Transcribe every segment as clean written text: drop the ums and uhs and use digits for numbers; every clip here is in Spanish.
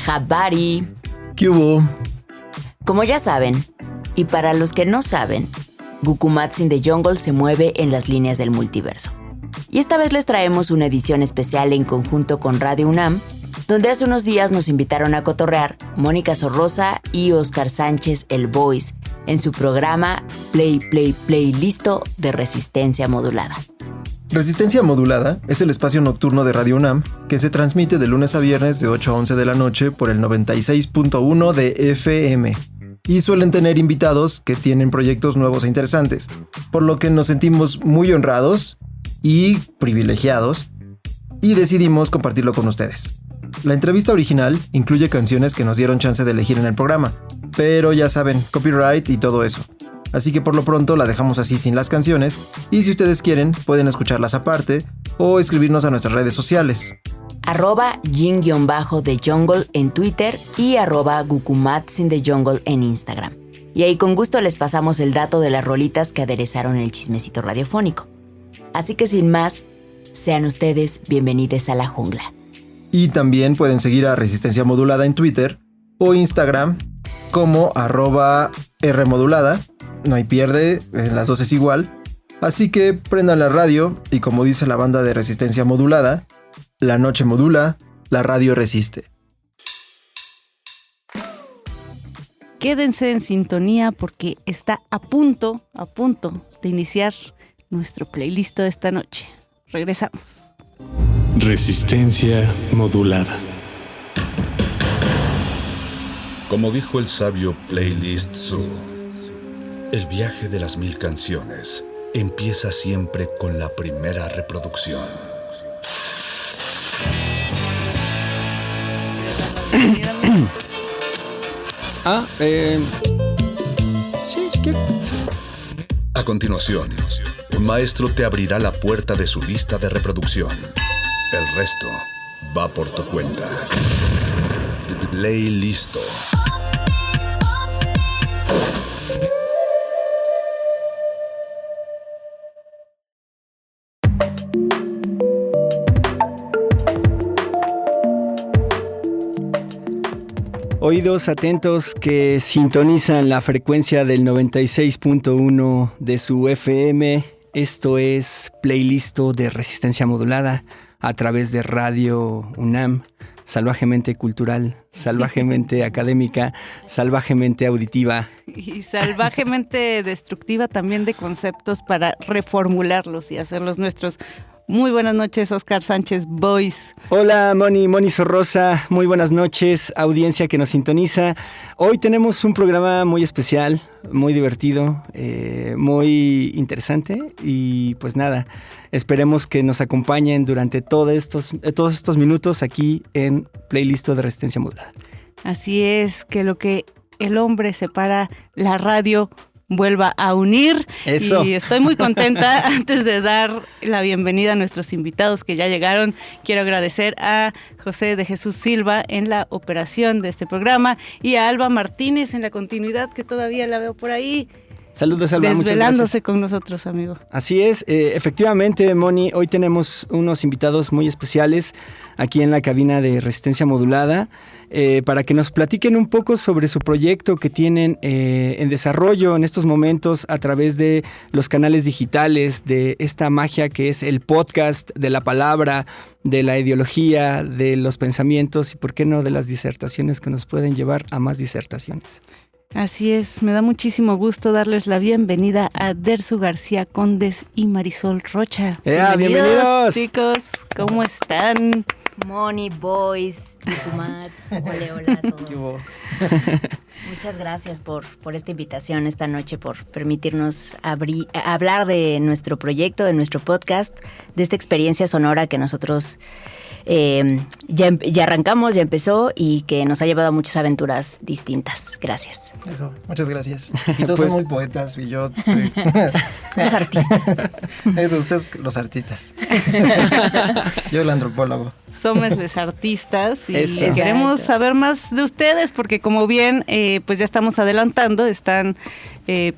Habari. ¿Qué hubo? Como ya saben, y para los que no saben, Gukumats in the Jungle se mueve en las líneas del multiverso. Y esta vez les traemos una edición especial en conjunto con Radio UNAM, donde hace unos días nos invitaron a cotorrear Mónica Sorrosa y Oscar Sánchez el Voice en su programa Listo de Resistencia Modulada. Resistencia Modulada es el espacio nocturno de Radio UNAM que se transmite de lunes a viernes de 8 a 11 de la noche por el 96.1 de FM. Y suelen tener invitados que tienen proyectos nuevos e interesantes, por lo que nos sentimos muy honrados y privilegiados y decidimos compartirlo con ustedes. La entrevista original incluye canciones que nos dieron chance de elegir en el programa, pero ya saben, copyright y todo eso. Así que por lo pronto la dejamos así sin las canciones, y si ustedes quieren pueden escucharlas aparte o escribirnos a nuestras redes sociales. @Jin_The Jungle en Twitter y @Gukumats in the Jungle en Instagram. Y ahí con gusto les pasamos el dato de las rolitas que aderezaron el chismecito radiofónico. Así que sin más, sean ustedes bienvenidos a la jungla. Y también pueden seguir a Resistencia Modulada en Twitter o Instagram como @Rmodulada. No hay pierde, las dos es igual. Así que prendan la radio y como dice la banda de Resistencia Modulada, la noche modula, la radio resiste. Quédense en sintonía porque está a punto de iniciar nuestro playlist de esta noche. Regresamos. Resistencia Modulada. Como dijo el sabio Playlist Zoo, el viaje de las 1000 canciones empieza siempre con la primera reproducción. Sí, si quiero. A continuación, un maestro te abrirá la puerta de su lista de reproducción. El resto va por tu cuenta. Listo. Oídos atentos que sintonizan la frecuencia del 96.1 de su FM. Esto es Playlist de Resistencia Modulada a través de Radio UNAM. Salvajemente cultural, salvajemente académica, salvajemente auditiva. Y salvajemente destructiva también de conceptos para reformularlos y hacerlos nuestros. Muy buenas noches, Oscar Sánchez Voice. Hola, Moni Sorrosa. Muy buenas noches, audiencia que nos sintoniza. Hoy tenemos un programa muy especial, muy divertido, muy interesante. Y pues nada, esperemos que nos acompañen durante todos estos minutos aquí en Playlist de Resistencia Modulada. Así es, que lo que el hombre separa, la radio vuelva a unir. Eso. Y estoy muy contenta. Antes de dar la bienvenida a nuestros invitados que ya llegaron, quiero agradecer a José de Jesús Silva en la operación de este programa y a Alba Martínez en la continuidad, que todavía la veo por ahí. Saludos, Alba. Desvelándose con nosotros, amigo. Así es, efectivamente, Moni, hoy tenemos unos invitados muy especiales aquí en la cabina de Resistencia Modulada para que nos platiquen un poco sobre su proyecto que tienen en desarrollo en estos momentos a través de los canales digitales, de esta magia que es el podcast, de la palabra, de la ideología, de los pensamientos y, por qué no, de las disertaciones que nos pueden llevar a más disertaciones. Así es, me da muchísimo gusto darles la bienvenida a Dersu García Condes y Marisol Rocha. ¡Bienvenidos! Chicos, ¿cómo están? Moni, Boys, Gukumats, hola a todos. Muchas gracias por esta invitación esta noche, por permitirnos hablar de nuestro proyecto, de nuestro podcast, de esta experiencia sonora que nosotros ya arrancamos, ya empezó y que nos ha llevado a muchas aventuras distintas. Gracias. Eso, muchas gracias. Y todos son muy poetas y yo soy... Los artistas. Eso, ustedes los artistas. Yo el antropólogo. Somos los artistas y Eso. queremos saber más de ustedes porque, como bien, pues ya estamos adelantando, están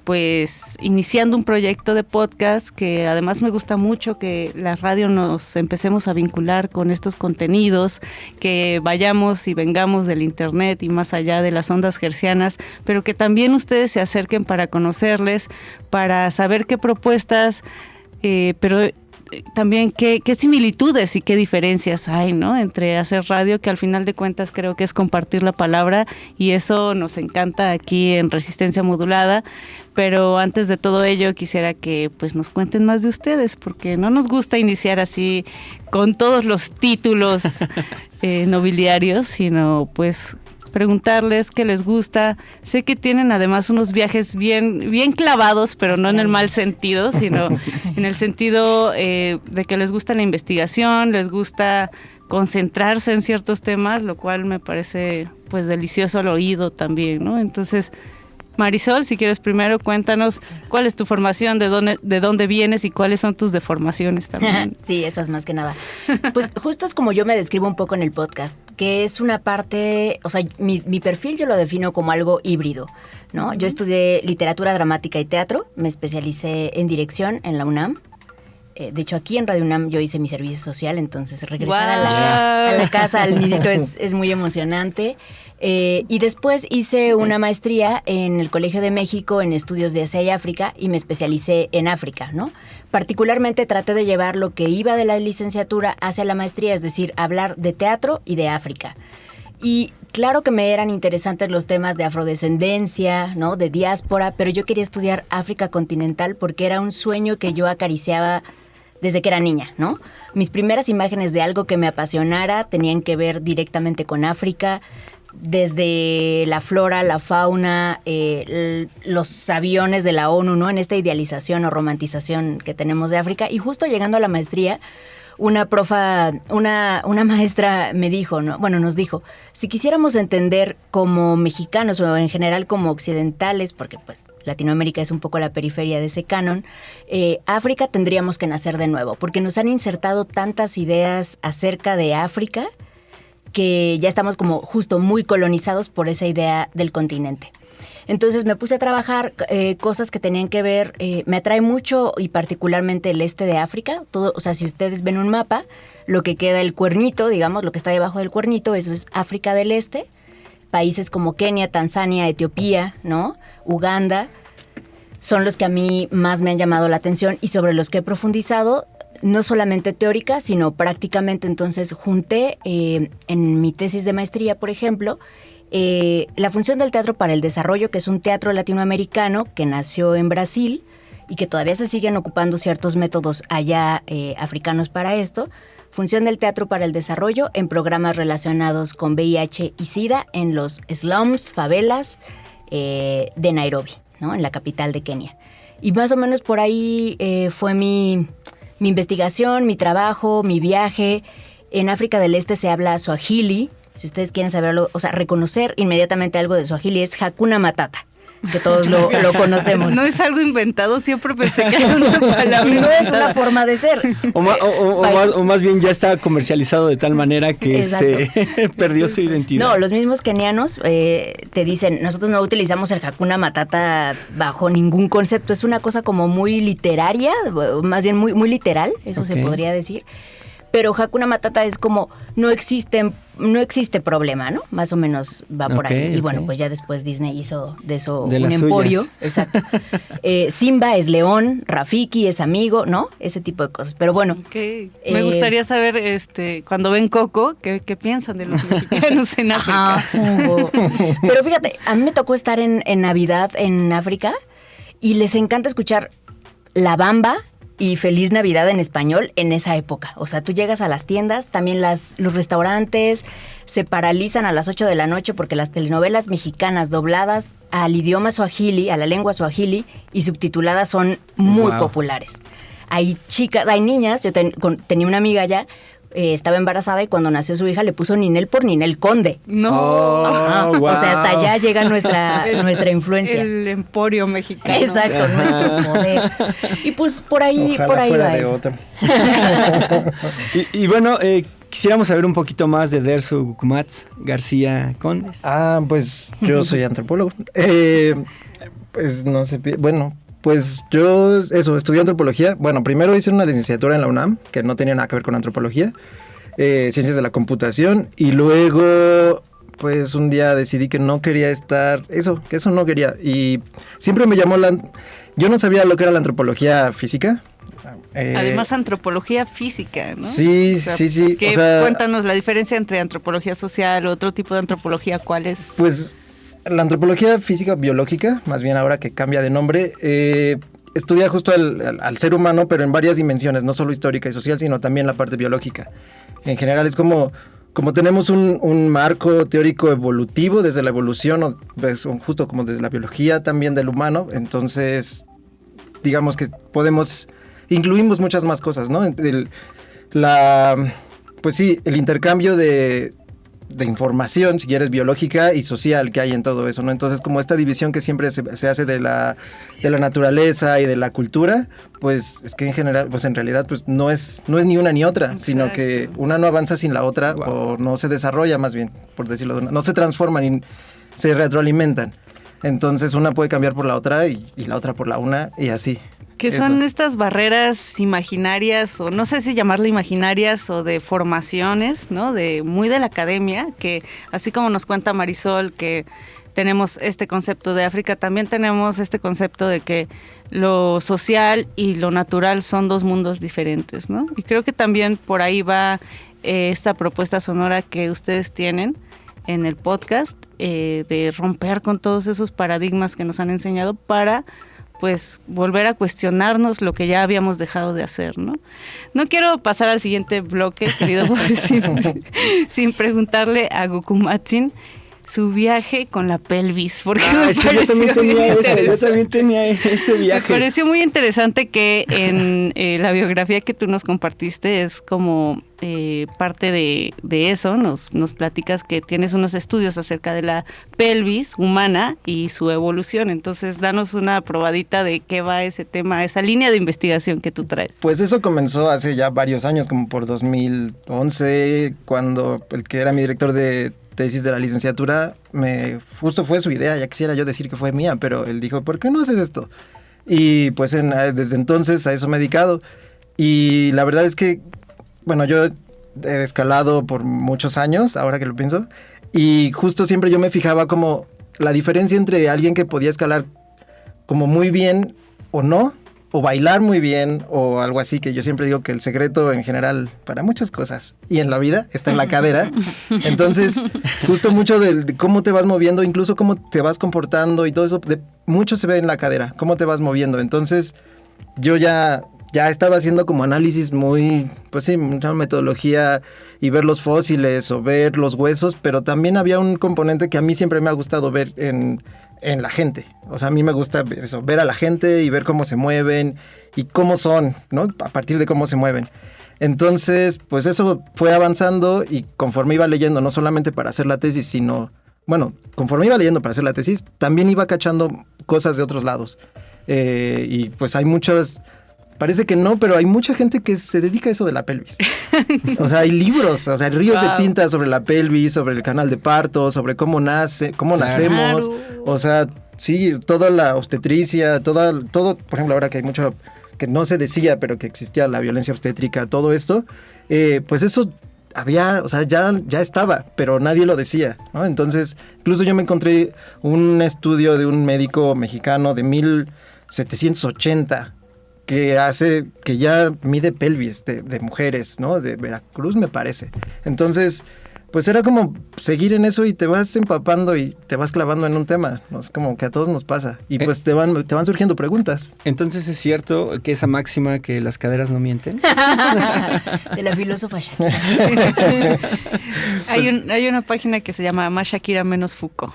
pues iniciando un proyecto de podcast que además me gusta mucho que la radio nos empecemos a vincular con estos contenidos, que vayamos y vengamos del internet y más allá de las ondas hercianas, pero que también ustedes se acerquen para conocerles, para saber qué propuestas, pero también qué similitudes y qué diferencias hay, ¿no?, entre hacer radio, que al final de cuentas creo que es compartir la palabra, y eso nos encanta aquí en Resistencia Modulada. Pero antes de todo ello quisiera que pues nos cuenten más de ustedes, porque no nos gusta iniciar así con todos los títulos nobiliarios, sino pues preguntarles qué les gusta. Sé que tienen además unos viajes bien clavados, pero no en el mal sentido, sino en el sentido de que les gusta la investigación, les gusta concentrarse en ciertos temas, lo cual me parece pues delicioso al oído también, ¿no? Entonces, Marisol, si quieres primero cuéntanos cuál es tu formación, de dónde vienes y cuáles son tus deformaciones también. Sí, esas más que nada. Pues justo es como yo me describo un poco en el podcast, que es una parte, o sea, mi perfil yo lo defino como algo híbrido, ¿no? Yo estudié literatura dramática y teatro, me especialicé en dirección en la UNAM. De hecho, aquí en Radio UNAM yo hice mi servicio social, entonces regresar a la casa, al nidito, es muy emocionante. Y después hice una maestría en el Colegio de México en estudios de Asia y África y me especialicé en África, ¿no? Particularmente traté de llevar lo que iba de la licenciatura hacia la maestría, es decir, hablar de teatro y de África. Y claro que me eran interesantes los temas de afrodescendencia, ¿no?, de diáspora, pero yo quería estudiar África continental porque era un sueño que yo acariciaba desde que era niña, ¿no? Mis primeras imágenes de algo que me apasionara tenían que ver directamente con África, desde la flora, la fauna, los aviones de la ONU, ¿no?, en esta idealización o romantización que tenemos de África. Y justo llegando a la maestría, una maestra me dijo, ¿no?, bueno, nos dijo, si quisiéramos entender como mexicanos o en general como occidentales, porque pues Latinoamérica es un poco la periferia de ese canon, África tendríamos que nacer de nuevo, porque nos han insertado tantas ideas acerca de África que ya estamos como justo muy colonizados por esa idea del continente. Entonces me puse a trabajar cosas que tenían que ver, me atrae mucho y particularmente el este de África, todo, o sea, si ustedes ven un mapa, lo que queda el cuernito, digamos, lo que está debajo del cuernito, eso es África del Este, países como Kenia, Tanzania, Etiopía, ¿no?, Uganda, son los que a mí más me han llamado la atención y sobre los que he profundizado, no solamente teórica, sino prácticamente. Entonces junté en mi tesis de maestría, por ejemplo, la función del teatro para el desarrollo, que es un teatro latinoamericano que nació en Brasil y que todavía se siguen ocupando ciertos métodos allá africanos para esto. Función del teatro para el desarrollo en programas relacionados con VIH y SIDA en los slums, favelas de Nairobi, ¿no?, en la capital de Kenia. Y más o menos por ahí fue mi investigación, mi trabajo, mi viaje. En África del Este se habla Swahili. Si ustedes quieren saberlo, o sea, reconocer inmediatamente algo de Swahili es Hakuna Matata, que todos lo conocemos. No es algo inventado, siempre pensé que era una palabra. Y no es una forma de ser. O más bien ya está comercializado de tal manera que se perdió su identidad. No, los mismos kenianos te dicen, nosotros no utilizamos el Hakuna Matata bajo ningún concepto, es una cosa como muy literaria, más bien muy, muy literal, eso se podría decir. Pero Hakuna Matata es como, no existe problema, ¿no? Más o menos va por ahí. Y bueno, pues ya después Disney hizo de eso un emporio. Exacto. Simba es león, Rafiki es amigo, ¿no? Ese tipo de cosas. Pero bueno. Me gustaría saber, cuando ven Coco, ¿qué piensan de los mexicanos en África? Ajá. Pero fíjate, a mí me tocó estar en Navidad en África y les encanta escuchar La Bamba y Feliz Navidad en español en esa época. O sea, tú llegas a las tiendas, también los restaurantes se paralizan a las 8 de la noche porque las telenovelas mexicanas dobladas al idioma swahili, a la lengua swahili y subtituladas son muy populares. Hay chicas, hay niñas, yo tenía una amiga allá, estaba embarazada y cuando nació su hija le puso Ninel por Ninel Conde. No. Wow. O sea, hasta allá llega nuestra influencia. El emporio mexicano. Exacto, nuestro poder. Y pues por ahí fuera va de eso. otro. y bueno, quisiéramos saber un poquito más de Dersu Gucumatz García Condes. Pues yo soy antropólogo. Pues no sé, bueno, pues yo estudié antropología. Bueno, primero hice una licenciatura en la UNAM, que no tenía nada que ver con antropología. ciencias de la computación, y luego pues un día decidí que no quería que eso no quería, y siempre me llamó yo no sabía lo que era la antropología física. Además, antropología física, ¿no? Sí, o sea, sí. Cuéntanos la diferencia entre antropología social o otro tipo de antropología, ¿cuál es? Pues la antropología física biológica, más bien ahora que cambia de nombre, estudia justo al ser humano, pero en varias dimensiones, no solo histórica y social, sino también la parte biológica. En general es como tenemos un marco teórico evolutivo desde la evolución, pues, justo como desde la biología también del humano, entonces digamos que incluimos muchas más cosas, ¿no? Pues sí, el intercambio de información, si quieres, biológica y social que hay en todo eso, ¿no? Entonces, como esta división que siempre se hace de la naturaleza y de la cultura, pues es que en general, pues en realidad, pues no es ni una ni otra, exacto, sino que una no avanza sin la otra, wow, o no se desarrolla, más bien, por decirlo, no se transforman y se retroalimentan. Entonces, una puede cambiar por la otra y la otra por la una, y así. ¿Qué son estas barreras imaginarias, o no sé si llamarle imaginarias, o de formaciones, ¿no? Muy de la academia, que así como nos cuenta Marisol que tenemos este concepto de África, también tenemos este concepto de que lo social y lo natural son dos mundos diferentes, ¿no? Y creo que también por ahí va esta propuesta sonora que ustedes tienen en el podcast, de romper con todos esos paradigmas que nos han enseñado para pues volver a cuestionarnos lo que ya habíamos dejado de hacer, ¿no? No quiero pasar al siguiente bloque, querido sin preguntarle a Gukumatsin su viaje con la pelvis, porque yo también tenía ese viaje. Me pareció muy interesante que en la biografía que tú nos compartiste es como parte de eso, nos platicas que tienes unos estudios acerca de la pelvis humana y su evolución, entonces danos una probadita de qué va ese tema, esa línea de investigación que tú traes. Pues eso comenzó hace ya varios años, como por 2011, cuando el que era mi director de tesis de la licenciatura, justo fue su idea, ya quisiera yo decir que fue mía, pero él dijo, ¿por qué no haces esto? Y pues desde entonces a eso me he dedicado, y la verdad es que, bueno, yo he escalado por muchos años, ahora que lo pienso, y justo siempre yo me fijaba como la diferencia entre alguien que podía escalar como muy bien o no, o bailar muy bien, o algo así, que yo siempre digo que el secreto en general para muchas cosas y en la vida está en la cadera. Entonces, justo mucho de cómo te vas moviendo, incluso cómo te vas comportando y todo eso, mucho se ve en la cadera, cómo te vas moviendo. Entonces, yo ya estaba haciendo como análisis muy, pues sí, mucha metodología, y ver los fósiles o ver los huesos, pero también había un componente que a mí siempre me ha gustado ver en la gente. O sea, a mí me gusta ver a la gente y ver cómo se mueven y cómo son, ¿no? A partir de cómo se mueven. Entonces, pues eso fue avanzando, y conforme iba leyendo, no solamente para hacer la tesis, sino, bueno, conforme iba leyendo para hacer la tesis, también iba cachando cosas de otros lados. Y pues hay muchas... Parece que no, pero hay mucha gente que se dedica a eso de la pelvis. O sea, hay libros, o sea, ríos de tinta sobre la pelvis, sobre el canal de parto, sobre cómo nacemos. O sea, sí, toda la obstetricia, todo, por ejemplo, ahora que hay mucho que no se decía, pero que existía la violencia obstétrica, todo esto, pues eso había, o sea, ya estaba, pero nadie lo decía, ¿no? Entonces, incluso yo me encontré un estudio de un médico mexicano de 1780, que ya mide pelvis de mujeres, ¿no? De Veracruz, me parece. Entonces, pues era como seguir en eso, y te vas empapando y te vas clavando en un tema, ¿no? Es como que a todos nos pasa, y pues te van surgiendo preguntas. Entonces, ¿es cierto que esa máxima que las caderas no mienten? De la filósofa Shakira. Hay una página que se llama Más Shakira Menos Foucault.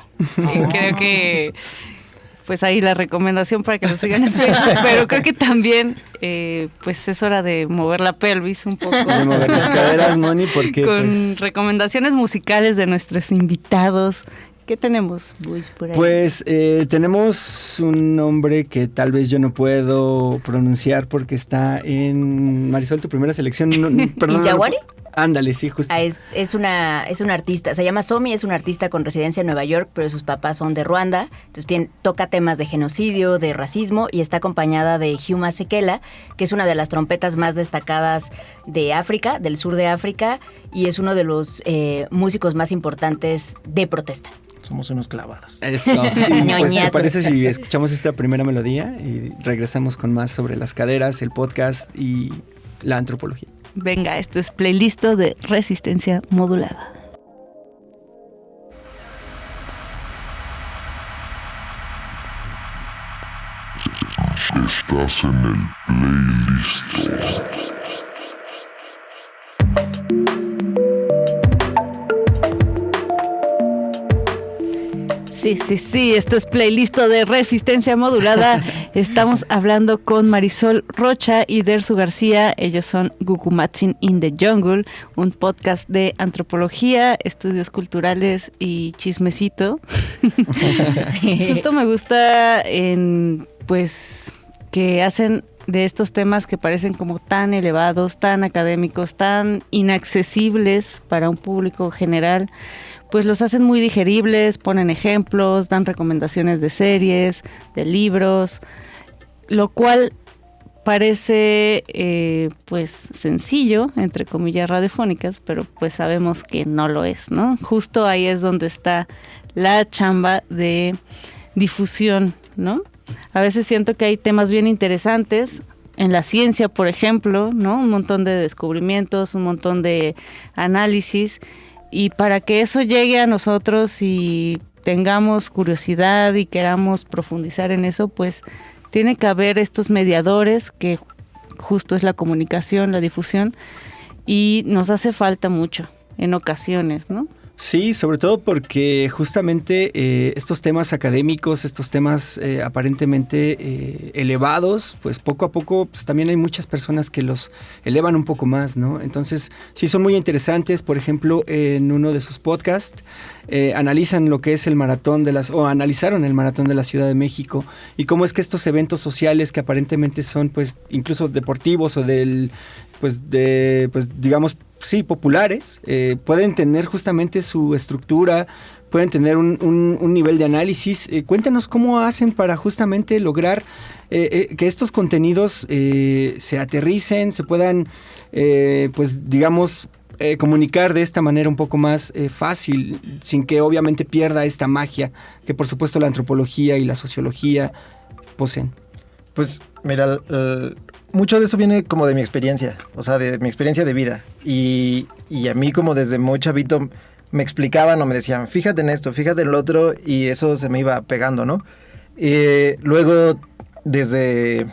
Creo que... pues ahí la recomendación para que lo sigan en Facebook, pero creo que también pues es hora de mover la pelvis un poco. De mover las caderas, Moni, porque con recomendaciones musicales de nuestros invitados. ¿Qué tenemos, Luis, por ahí? Pues tenemos un nombre que tal vez yo no puedo pronunciar porque está en Marisol, tu primera selección. Perdón. ¿Yaguari? Ándale, sí, justo. Es una artista, se llama Somi, es una artista con residencia en Nueva York, pero sus papás son de Ruanda, entonces toca temas de genocidio, de racismo, y está acompañada de Huma Sekela, que es una de las trompetas más destacadas de África, del sur de África, y es uno de los músicos más importantes de protesta. Somos unos clavados. Eso. Y pues, ¿te parece si escuchamos esta primera melodía y regresamos con más sobre las caderas, el podcast y la antropología? Venga, esto es playlist de Resistencia Modulada. Estás en el playlist. Sí, esto es playlist de Resistencia Modulada. Estamos hablando con Marisol Rocha y Dersu García. Ellos son Gukumatsin in the Jungle, un podcast de antropología, estudios culturales y chismecito. Esto me gusta pues que hacen de estos temas que parecen como tan elevados, tan académicos, tan inaccesibles para un público general, pues los hacen muy digeribles, ponen ejemplos, dan recomendaciones de series, de libros, lo cual parece pues sencillo, entre comillas radiofónicas, pero pues sabemos que no lo es, ¿no? Justo ahí es donde está la chamba de difusión, ¿no? A veces siento que hay temas bien interesantes en la ciencia, por ejemplo, ¿no? Un montón de descubrimientos, un montón de análisis, y para que eso llegue a nosotros y tengamos curiosidad y queramos profundizar en eso, pues tiene que haber estos mediadores, que justo es la comunicación, la difusión, y nos hace falta mucho en ocasiones, ¿no? Sí, sobre todo porque justamente estos temas académicos, estos temas aparentemente elevados, pues poco a poco pues, también hay muchas personas que los elevan un poco más, ¿no? Entonces, sí son muy interesantes. Por ejemplo, en uno de sus podcasts analizan lo que es el maratón analizaron el maratón de la Ciudad de México y cómo es que estos eventos sociales que aparentemente son, pues, incluso deportivos o digamos, sí, populares, pueden tener justamente su estructura, pueden tener un nivel de análisis. Cuéntanos cómo hacen para justamente lograr que estos contenidos se aterricen, se puedan, pues digamos, comunicar de esta manera un poco más fácil, sin que obviamente pierda esta magia que por supuesto la antropología y la sociología poseen. Pues mira, mucho de eso viene como de mi experiencia, o sea, de mi experiencia de vida. Y a mí como desde muy chavito me explicaban o me decían, fíjate en esto, fíjate en lo otro, y eso se me iba pegando, ¿no? Luego, desde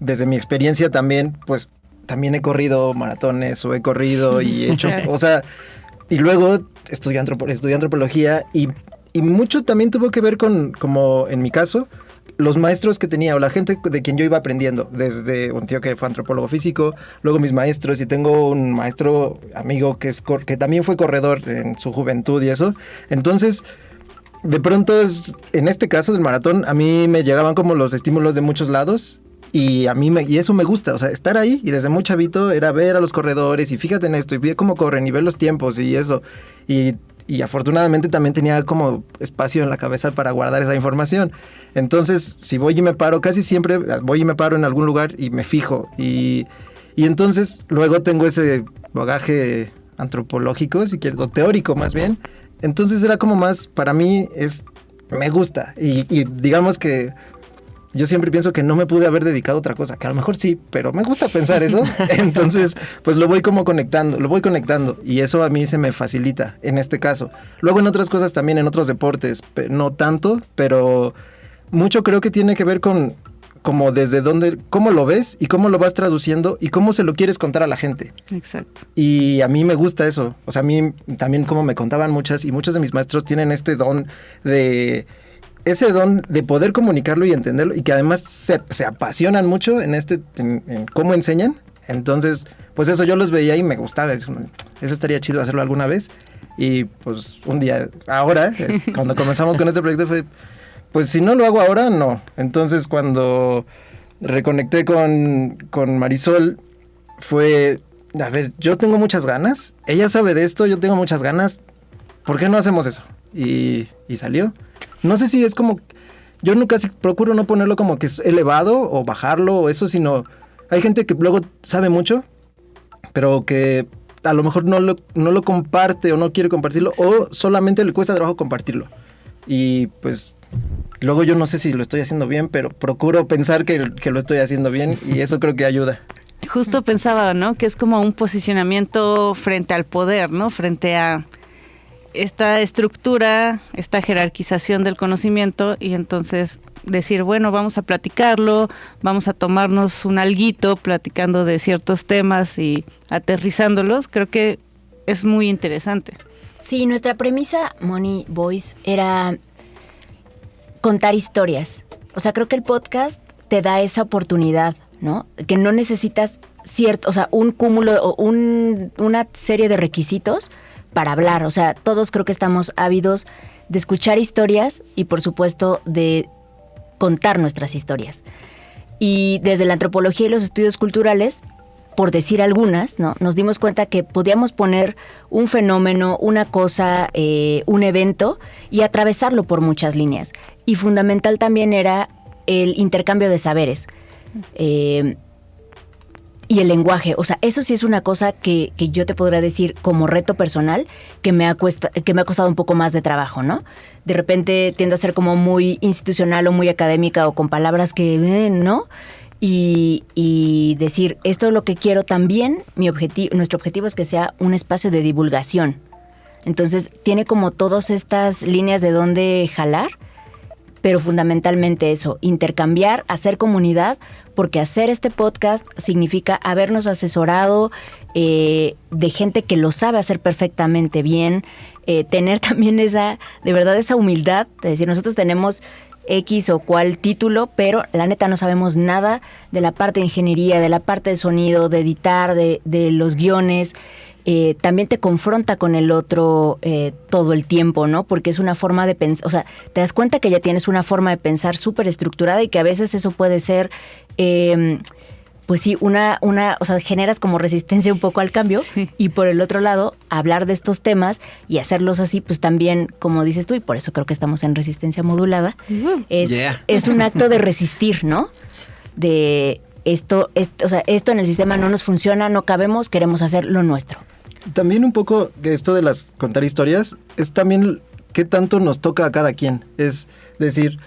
mi experiencia también, pues también he corrido maratones o he corrido y he hecho, o sea, y luego estudié antropología y mucho también tuvo que ver con, como en mi caso, los maestros que tenía o la gente de quien yo iba aprendiendo, desde un tío que fue antropólogo físico, luego mis maestros, y tengo un maestro amigo que también fue corredor en su juventud y eso. Entonces, de pronto, en este caso del maratón, a mí me llegaban como los estímulos de muchos lados. Y y eso me gusta, o sea, estar ahí, y desde muy chavito era ver a los corredores y fíjate en esto y ve cómo corren y ver los tiempos y eso. Y afortunadamente también tenía como espacio en la cabeza para guardar esa información. Entonces, si voy y me paro, casi siempre voy y me paro en algún lugar y me fijo. Y entonces luego tengo ese bagaje antropológico, si quieres, o teórico más bien. Entonces era como más, para mí me gusta. Y digamos que yo siempre pienso que no me pude haber dedicado a otra cosa, que a lo mejor sí, pero me gusta pensar eso. Entonces, pues lo voy conectando y eso a mí se me facilita en este caso. Luego en otras cosas también, en otros deportes, no tanto, pero mucho creo que tiene que ver con como desde dónde, cómo lo ves y cómo lo vas traduciendo y cómo se lo quieres contar a la gente. Exacto. Y a mí me gusta eso. O sea, a mí también, como me contaban muchos de mis maestros tienen ese don de poder comunicarlo y entenderlo, y que además se apasionan mucho en cómo enseñan. Entonces, pues eso yo los veía y me gustaba. Eso estaría chido hacerlo alguna vez. Y pues un día, ahora, cuando comenzamos con este proyecto fue, pues si no lo hago ahora, no. Entonces cuando reconecté con Marisol, fue a ver, yo tengo muchas ganas, ella sabe de esto, yo tengo muchas ganas, ¿por qué no hacemos eso? Y salió. No sé si es como, yo nunca procuro no ponerlo como que es elevado o bajarlo o eso, sino hay gente que luego sabe mucho, pero que a lo mejor no lo comparte o no quiere compartirlo o solamente le cuesta trabajo compartirlo. Y pues luego yo no sé si lo estoy haciendo bien, pero procuro pensar que lo estoy haciendo bien y eso creo que ayuda. Justo pensaba, ¿no? Que es como un posicionamiento frente al poder, ¿no? Frente a esta estructura, esta jerarquización del conocimiento y entonces decir, bueno, vamos a platicarlo, vamos a tomarnos un alguito platicando de ciertos temas y aterrizándolos, creo que es muy interesante. Sí, nuestra premisa, Moni Boys, era contar historias. O sea, creo que el podcast te da esa oportunidad, ¿no? Que no necesitas un cúmulo o una serie de requisitos para hablar. O sea, todos creo que estamos ávidos de escuchar historias y, por supuesto, de contar nuestras historias. Y desde la antropología y los estudios culturales, por decir algunas, ¿no? Nos dimos cuenta que podíamos poner un fenómeno, una cosa, un evento y atravesarlo por muchas líneas. Y fundamental también era el intercambio de saberes y el lenguaje. O sea, eso sí es una cosa que yo te podría decir como reto personal que me ha costado un poco más de trabajo, ¿no? De repente tiendo a ser como muy institucional o muy académica o con palabras que, ¿no? Y decir, esto es lo que quiero también, nuestro objetivo es que sea un espacio de divulgación. Entonces, tiene como todas estas líneas de dónde jalar, pero fundamentalmente eso, intercambiar, hacer comunidad, porque hacer este podcast significa habernos asesorado de gente que lo sabe hacer perfectamente bien, tener también de verdad esa humildad, de decir, nosotros tenemos X o cual título, pero la neta no sabemos nada de la parte de ingeniería, de la parte de sonido, de editar, de los guiones. También te confronta con el otro todo el tiempo, ¿no? Porque es una forma de pensar, o sea, te das cuenta que ya tienes una forma de pensar súper estructurada y que a veces eso puede ser, pues sí, o sea, generas como resistencia un poco al cambio. Sí. Y por el otro lado, hablar de estos temas y hacerlos así, pues también, como dices tú, y por eso creo que estamos en resistencia modulada, es un acto de resistir, ¿no? De esto en el sistema no nos funciona, no cabemos, queremos hacer lo nuestro. También un poco esto de contar historias es también qué tanto nos toca a cada quien. Es decir,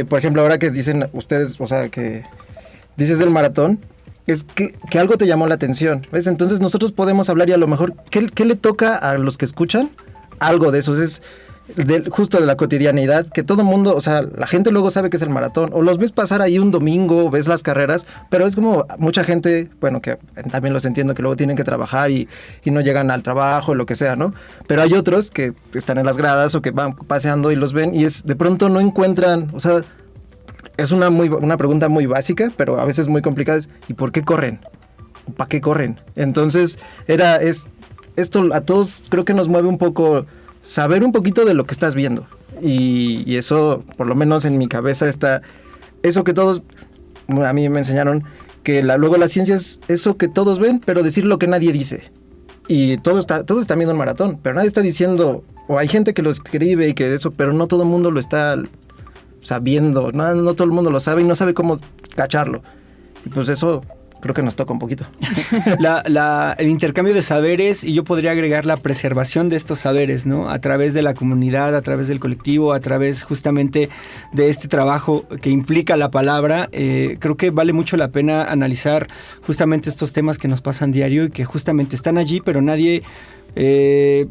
por ejemplo, ahora que dicen ustedes, o sea, que dices del maratón, es que algo te llamó la atención, ¿ves? Entonces nosotros podemos hablar y a lo mejor, ¿qué le toca a los que escuchan? Algo de eso, es justo de la cotidianidad, que todo el mundo, o sea, la gente luego sabe que es el maratón, o los ves pasar ahí un domingo, ves las carreras, pero es como mucha gente, bueno, que también los entiendo, que luego tienen que trabajar y no llegan al trabajo, lo que sea, ¿no? Pero hay otros que están en las gradas o que van paseando y los ven y de pronto no encuentran, o sea, es una pregunta muy básica, pero a veces muy complicada, ¿y por qué corren? ¿Para qué corren? Entonces, esto a todos creo que nos mueve un poco saber un poquito de lo que estás viendo. Y eso, por lo menos en mi cabeza está eso que todos, a mí me enseñaron, que luego la ciencia es eso que todos ven, pero decir lo que nadie dice. Y todos están viendo el maratón, pero nadie está diciendo, o hay gente que lo escribe y que eso, pero no todo el mundo lo está sabiendo, no todo el mundo lo sabe y no sabe cómo cacharlo. Y pues eso creo que nos toca un poquito. El intercambio de saberes, y yo podría agregar la preservación de estos saberes, ¿no? A través de la comunidad, a través del colectivo, a través justamente de este trabajo que implica la palabra. Creo que vale mucho la pena analizar justamente estos temas que nos pasan diario y que justamente están allí, pero nadie...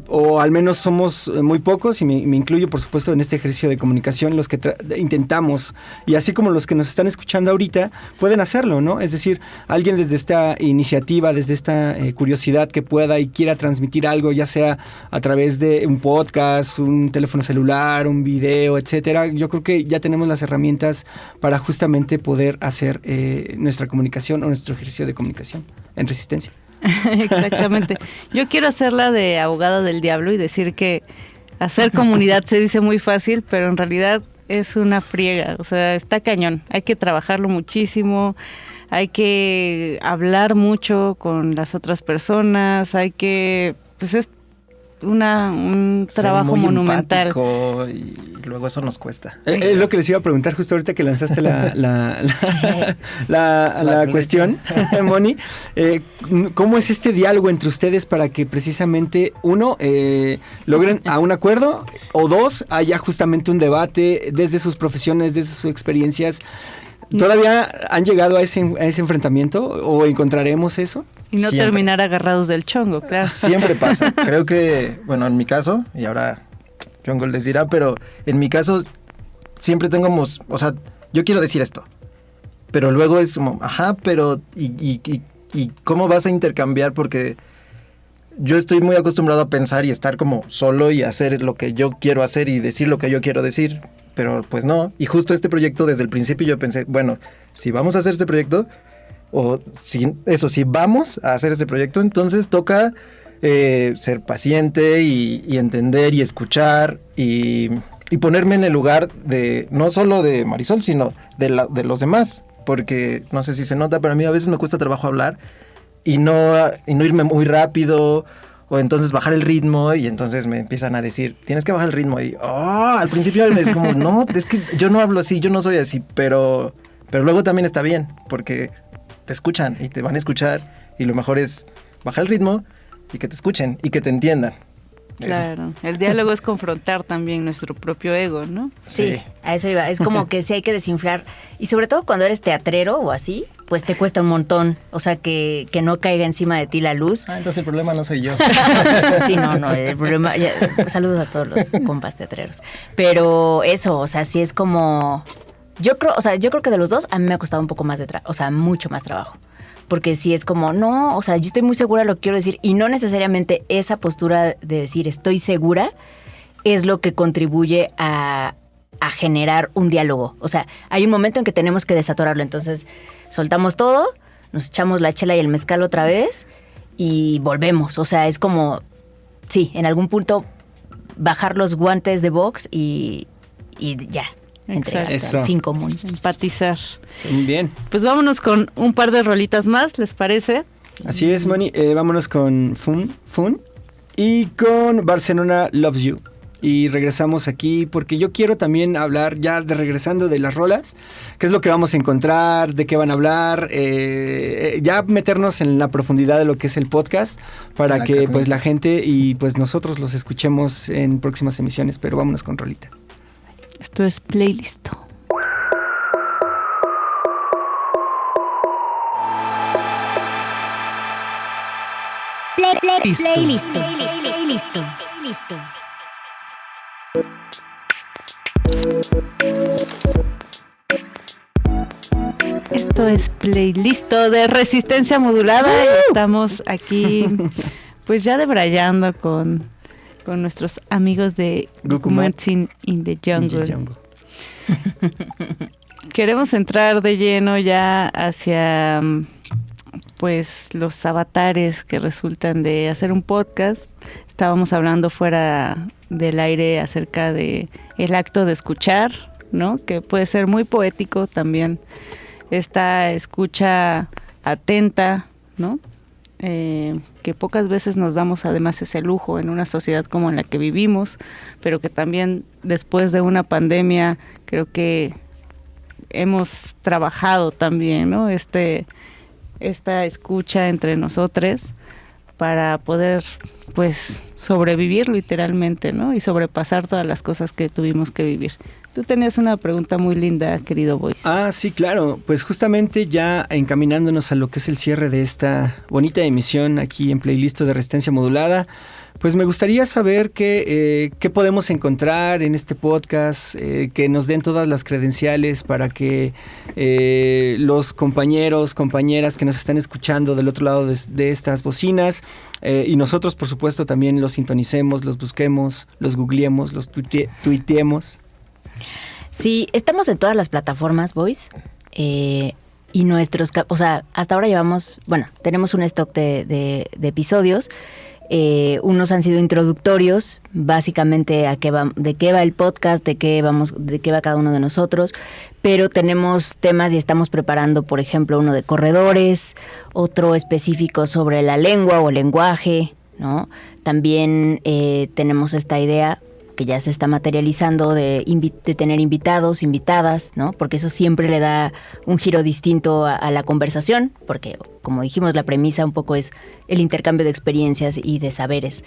o al menos somos muy pocos, y me incluyo por supuesto en este ejercicio de comunicación, los que intentamos, y así como los que nos están escuchando ahorita pueden hacerlo, ¿no? Es decir, alguien desde esta iniciativa, desde esta curiosidad que pueda y quiera transmitir algo, ya sea a través de un podcast, un teléfono celular, un video, etcétera. Yo creo que ya tenemos las herramientas para justamente poder hacer nuestra comunicación o nuestro ejercicio de comunicación en resistencia. Exactamente. Yo quiero hacerla de abogada del diablo y decir que hacer comunidad se dice muy fácil, pero en realidad es una friega, o sea, está cañón. Hay que trabajarlo muchísimo, hay que hablar mucho con las otras personas, hay que, pues es un trabajo muy monumental. Y luego eso nos cuesta. Es lo que les iba a preguntar justo ahorita que lanzaste la cuestión, Moni. ¿Cómo es este diálogo entre ustedes para que precisamente, uno, logren a un acuerdo, o dos, haya justamente un debate desde sus profesiones, desde sus experiencias? ¿Todavía han llegado a ese enfrentamiento o encontraremos eso? Y no Siempre. terminar agarrados del chongo, claro. Siempre pasa. Creo que, bueno, en mi caso, y ahora Jungle les dirá, pero en mi caso siempre tengamos, o sea, yo quiero decir esto, pero luego es como, ajá, pero ¿y cómo vas a intercambiar? Porque yo estoy muy acostumbrado a pensar y estar como solo y hacer lo que yo quiero hacer y decir lo que yo quiero decir, pero pues no. Y justo este proyecto, desde el principio yo pensé, bueno, si vamos a hacer este proyecto, o si vamos a hacer este proyecto, entonces toca ser paciente y entender y escuchar y ponerme en el lugar de no solo de Marisol, sino de los demás, porque no sé si se nota, pero a mí a veces me cuesta trabajo hablar y no irme muy rápido, o entonces bajar el ritmo, y entonces me empiezan a decir, tienes que bajar el ritmo, y al principio me como, no, es que yo no hablo así, yo no soy así, pero luego también está bien, porque te escuchan y te van a escuchar, y lo mejor es bajar el ritmo y que te escuchen y que te entiendan. Claro, el diálogo es confrontar también nuestro propio ego, ¿no? Sí, a eso iba. Es como que sí hay que desinflar. Y sobre todo cuando eres teatrero o así, pues te cuesta un montón. O sea, que no caiga encima de ti la luz. Entonces el problema no soy yo. Sí, no, el problema... saludos a todos los compas teatreros. Pero eso, o sea, sí es como... Yo creo que de los dos a mí me ha costado un poco más mucho más trabajo. Porque sí es como, no, o sea, yo estoy muy segura de lo que quiero decir, y no necesariamente esa postura de decir estoy segura es lo que contribuye a generar un diálogo. O sea, hay un momento en que tenemos que desatorarlo, entonces soltamos todo, nos echamos la chela y el mezcal otra vez y volvemos. O sea, es como, sí, en algún punto bajar los guantes de box y ya. Entregar Eso. al fin común. Empatizar. Muy bien. Pues vámonos con un par de rolitas más, ¿les parece? Así es, Moni. Vámonos con Fun y con Barcelona Loves You. Y regresamos aquí porque yo quiero también hablar ya regresando de las rolas. ¿Qué es lo que vamos a encontrar? ¿De qué van a hablar? Ya meternos en la profundidad de lo que es el podcast para que pues la gente y pues nosotros los escuchemos en próximas emisiones. Pero vámonos con rolita. Esto es Playlist. Playlist. Esto es Playlist de Resistencia Modulada. Y estamos aquí pues ya debrayando con nuestros amigos de Gukumatsin in the Jungle. Queremos entrar de lleno ya hacia pues los avatares que resultan de hacer un podcast. Estábamos hablando fuera del aire acerca de el acto de escuchar, ¿no? Que puede ser muy poético también. Esta escucha atenta, ¿no? Que pocas veces nos damos además ese lujo en una sociedad como en la que vivimos, pero que también después de una pandemia creo que hemos trabajado también, ¿no? Esta escucha entre nosotros para poder pues sobrevivir literalmente, ¿no? Y sobrepasar todas las cosas que tuvimos que vivir. Tú tenías una pregunta muy linda, querido Boyce. Sí, claro. Pues justamente ya encaminándonos a lo que es el cierre de esta bonita emisión aquí en Playlist de Resistencia Modulada, pues me gustaría saber qué podemos encontrar en este podcast, que nos den todas las credenciales para que los compañeros, compañeras que nos están escuchando del otro lado de estas bocinas y nosotros, por supuesto, también los sintonicemos, los busquemos, los googleemos, los tuiteemos. Sí, estamos en todas las plataformas, Boys. Y hasta ahora tenemos un stock de episodios. Unos han sido introductorios, básicamente de qué va el podcast, de qué va cada uno de nosotros, pero tenemos temas y estamos preparando, por ejemplo, uno de corredores, otro específico sobre la lengua o lenguaje, ¿no? También tenemos esta idea que ya se está materializando de tener invitados, invitadas, ¿no? Porque eso siempre le da un giro distinto a la conversación, porque como dijimos, la premisa un poco es el intercambio de experiencias y de saberes.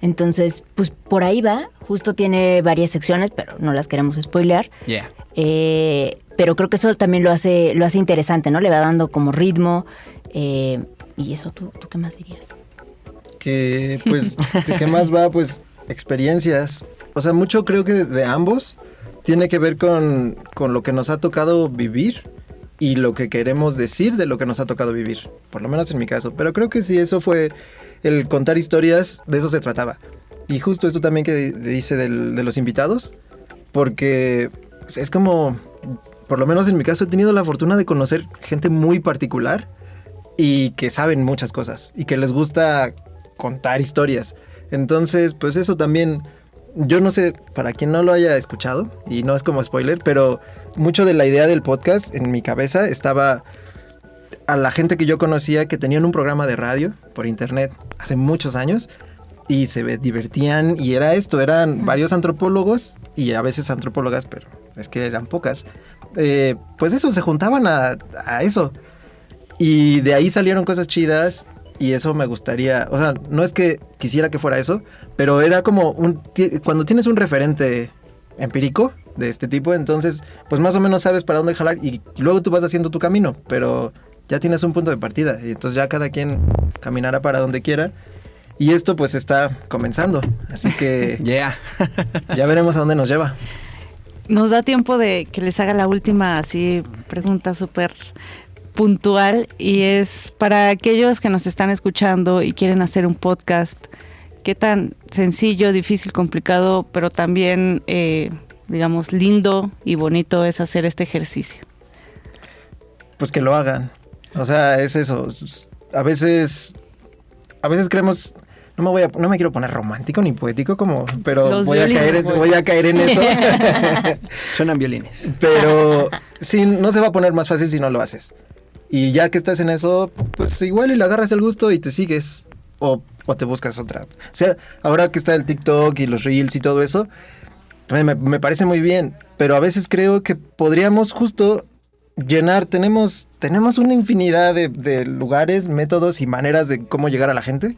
Entonces, pues por ahí va, justo tiene varias secciones, pero no las queremos spoilear. Yeah. Pero creo que eso también lo hace interesante, ¿no? Le va dando como ritmo. Y eso, ¿tú qué más dirías? Que, pues, ¿de qué más va? Pues, experiencias. O sea, mucho creo que de ambos tiene que ver con lo que nos ha tocado vivir y lo que queremos decir de lo que nos ha tocado vivir. Por lo menos en mi caso. Pero creo que sí, eso fue el contar historias, de eso se trataba. Y justo esto también que dice de los invitados, porque es como, por lo menos en mi caso, he tenido la fortuna de conocer gente muy particular y que saben muchas cosas y que les gusta contar historias. Entonces, pues eso también, yo no sé, para quien no lo haya escuchado, y no es como spoiler, pero mucho de la idea del podcast en mi cabeza estaba a la gente que yo conocía que tenían un programa de radio por internet hace muchos años y se divertían y eran varios antropólogos y a veces antropólogas, pero es que eran pocas. Pues eso, se juntaban a eso y de ahí salieron cosas chidas. Y eso me gustaría, o sea, no es que quisiera que fuera eso, pero era como cuando tienes un referente empírico de este tipo, entonces pues más o menos sabes para dónde jalar y luego tú vas haciendo tu camino, pero ya tienes un punto de partida y entonces ya cada quien caminará para donde quiera y esto pues está comenzando, así que ya veremos a dónde nos lleva. Nos da tiempo de que les haga la última así pregunta súper puntual y es para aquellos que nos están escuchando y quieren hacer un podcast, ¿qué tan sencillo, difícil, complicado, pero también, digamos, lindo y bonito es hacer este ejercicio? Pues que lo hagan, o sea, es eso, a veces creemos, no me quiero poner romántico ni poético pero voy a caer en eso. Suenan violines. Pero sí, no se va a poner más fácil si no lo haces. Y ya que estás en eso, pues igual y le agarras el gusto y te sigues. O te buscas otra. O sea, ahora que está el TikTok y los Reels y todo eso, me parece muy bien. Pero a veces creo que podríamos justo llenar. Tenemos una infinidad de lugares, métodos y maneras de cómo llegar a la gente.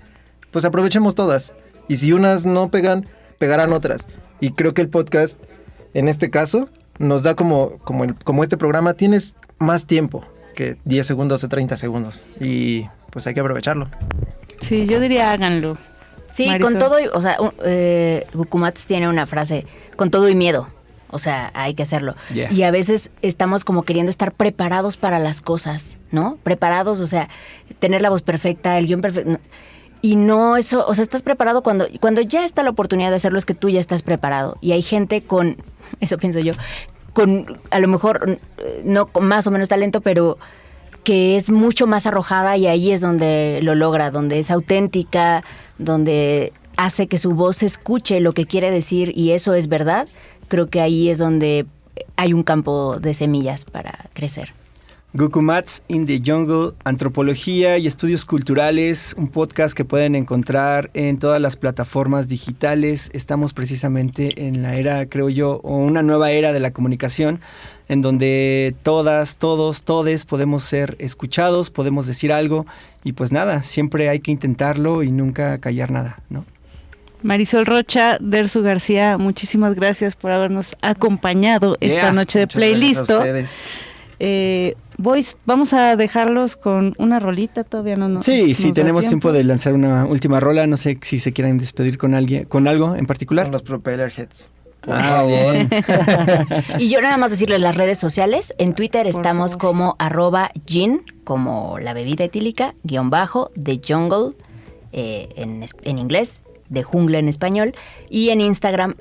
Pues aprovechemos todas. Y si unas no pegan, pegarán otras. Y creo que el podcast, en este caso, nos da como este programa, tienes más tiempo que 10 segundos o 30 segundos. Y pues hay que aprovecharlo. Sí, yo diría háganlo. Sí, Marisol. con todo, o sea, Gucumatz tiene una frase, con todo y miedo. O sea, hay que hacerlo. Yeah. Y a veces estamos como queriendo estar preparados para las cosas, ¿no? Preparados, o sea, tener la voz perfecta, el guión perfecto. Y no eso, o sea, estás preparado cuando ya está la oportunidad de hacerlo, es que tú ya estás preparado. Y hay gente con, eso pienso yo, con a lo mejor no con más o menos talento, pero que es mucho más arrojada y ahí es donde lo logra, donde es auténtica, donde hace que su voz escuche lo que quiere decir y eso es verdad. Creo que ahí es donde hay un campo de semillas para crecer. Gucumatz in the Jungle, antropología y estudios culturales, un podcast que pueden encontrar en todas las plataformas digitales. Estamos precisamente en la era, creo yo, o una nueva era de la comunicación, en donde todas, todos, todes podemos ser escuchados, podemos decir algo y pues nada, siempre hay que intentarlo y nunca callar nada, ¿no? Marisol Rocha, Dersu García, muchísimas gracias por habernos acompañado esta noche de Playlist. Boys, vamos a dejarlos con una rolita, todavía no. Sí, tenemos tiempo de lanzar una última rola, no sé si se quieren despedir con alguien, con algo en particular. Con los Propellerheads. Bien. Y yo nada más decirles las redes sociales, en Twitter estamos como @gin, como la bebida etílica, _the jungle, en inglés, de jungla en español, y en Instagram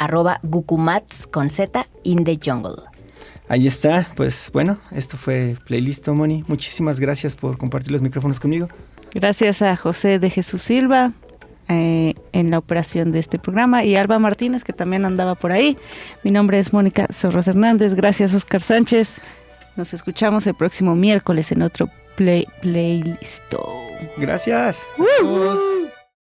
@Gucumatz con Z in the jungle. Ahí está, pues bueno, esto fue Playlist, Moni. Muchísimas gracias por compartir los micrófonos conmigo. Gracias a José de Jesús Silva. en la operación de este programa, y Alba Martínez, que también andaba por ahí. Mi nombre es Mónica Sorros Hernández. Gracias, Oscar Sánchez. Nos escuchamos el próximo miércoles en otro playlist. Gracias. Adiós.